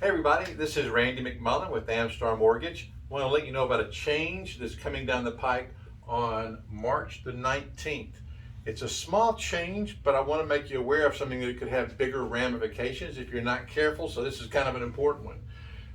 Hey everybody, this is Randy McMullen with Amstar Mortgage. I want to let you know about a change that's coming down the pike on March the 19th. It's a small change, but I want to make you aware of something that could have bigger ramifications if you're not careful, so this is kind of an important one.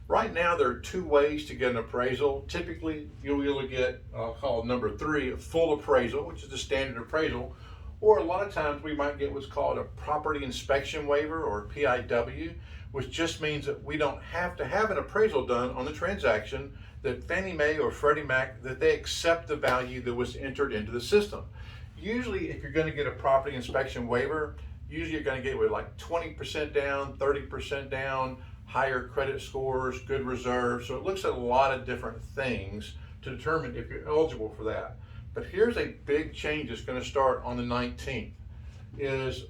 Right now there are two ways to get an appraisal. Typically you'll either get, I'll call number 3, a full appraisal, which is the standard appraisal, or a lot of times we might get what's called a Property Inspection Waiver, or PIW, which just means that we don't have to have an appraisal done on the transaction, that Fannie Mae or Freddie Mac, that they accept the value that was entered into the system. Usually if you're going to get a Property Inspection Waiver, usually you're going to get with like 20% down, 30% down, higher credit scores, good reserves. So it looks at a lot of different things to determine if you're eligible for that. But here's a big change that's going to start on the 19th. Is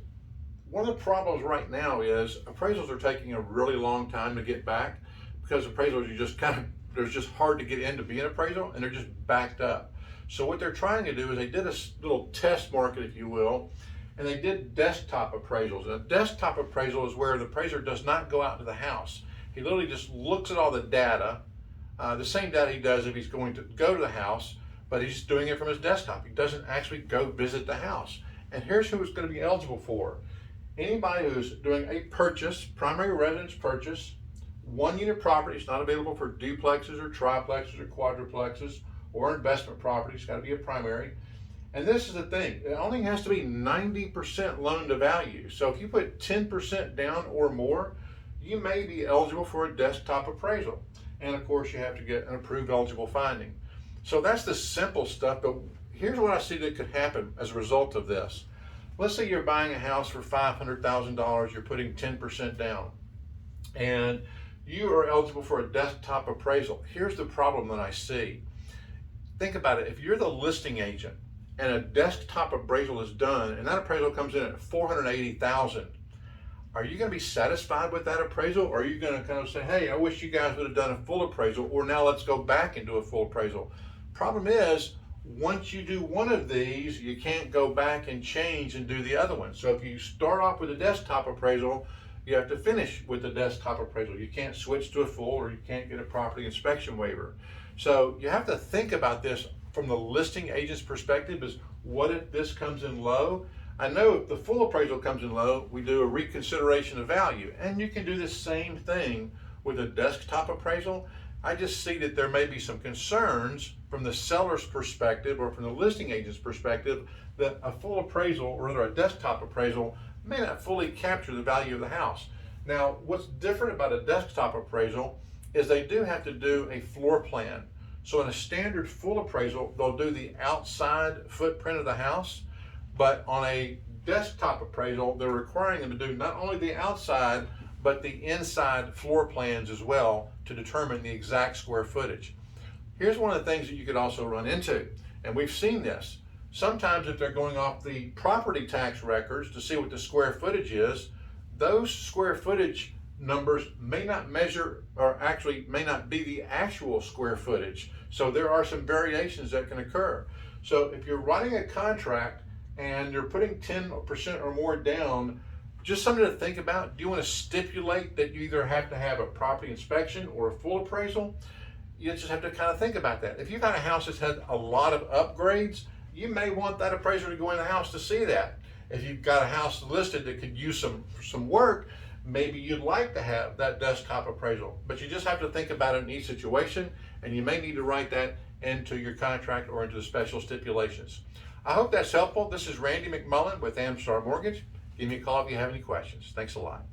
one of the problems right now is appraisals are taking a really long time to get back, because appraisals are just they're just hard to get in to be an appraisal, and they're just backed up. So what they're trying to do is they did a little test market, if you will, and they did desktop appraisals. And a desktop appraisal is where the appraiser does not go out to the house. He literally just looks at all the data, the same data he does if he's going to go to the house, but he's doing it from his desktop. He doesn't actually go visit the house. And here's who it's going to be eligible for. Anybody who's doing a purchase, primary residence purchase, 1-unit property. It's not available for duplexes or triplexes or quadruplexes or investment property. It's got to be a primary. And this is the thing, it only has to be 90% loan to value. So if you put 10% down or more, you may be eligible for a desktop appraisal. And of course you have to get an approved eligible finding. So that's the simple stuff, but here's what I see that could happen as a result of this. Let's say you're buying a house for $500,000, you're putting 10% down, and you are eligible for a desktop appraisal. Here's the problem that I see. Think about it, if you're the listing agent and a desktop appraisal is done, and that appraisal comes in at $480,000, are you going to be satisfied with that appraisal, or are you going to kind of say, hey, I wish you guys would have done a full appraisal, or now let's go back and do a full appraisal? Problem is, once you do one of these, you can't go back and change and do the other one. So if you start off with a desktop appraisal, you have to finish with the desktop appraisal. You can't switch to a full, or you can't get a property inspection waiver. So you have to think about this from the listing agent's perspective, is what if this comes in low? I know if the full appraisal comes in low, we do a reconsideration of value, and you can do the same thing with a desktop appraisal. I just see that there may be some concerns from the seller's perspective or from the listing agent's perspective that a full appraisal, or rather a desktop appraisal, may not fully capture the value of the house. Now, what's different about a desktop appraisal is they do have to do a floor plan. So in a standard full appraisal, they'll do the outside footprint of the house, but on a desktop appraisal, they're requiring them to do not only the outside, but the inside floor plans as well to determine the exact square footage. Here's one of the things that you could also run into, and we've seen this. Sometimes if they're going off the property tax records to see what the square footage is, those square footage numbers may not measure, or actually may not be the actual square footage. So there are some variations that can occur. So if you're writing a contract and you're putting 10% or more down, just something to think about. Do you want to stipulate that you either have to have a property inspection or a full appraisal? You just have to kind of think about that. If you've got a house that's had a lot of upgrades, you may want that appraiser to go in the house to see that. If you've got a house listed that could use some work, maybe you'd like to have that desktop appraisal. But you just have to think about it in each situation, and you may need to write that into your contract or into the special stipulations. I hope that's helpful. This is Randy McMullen with Amstar Mortgage. Give me a call if you have any questions. Thanks a lot.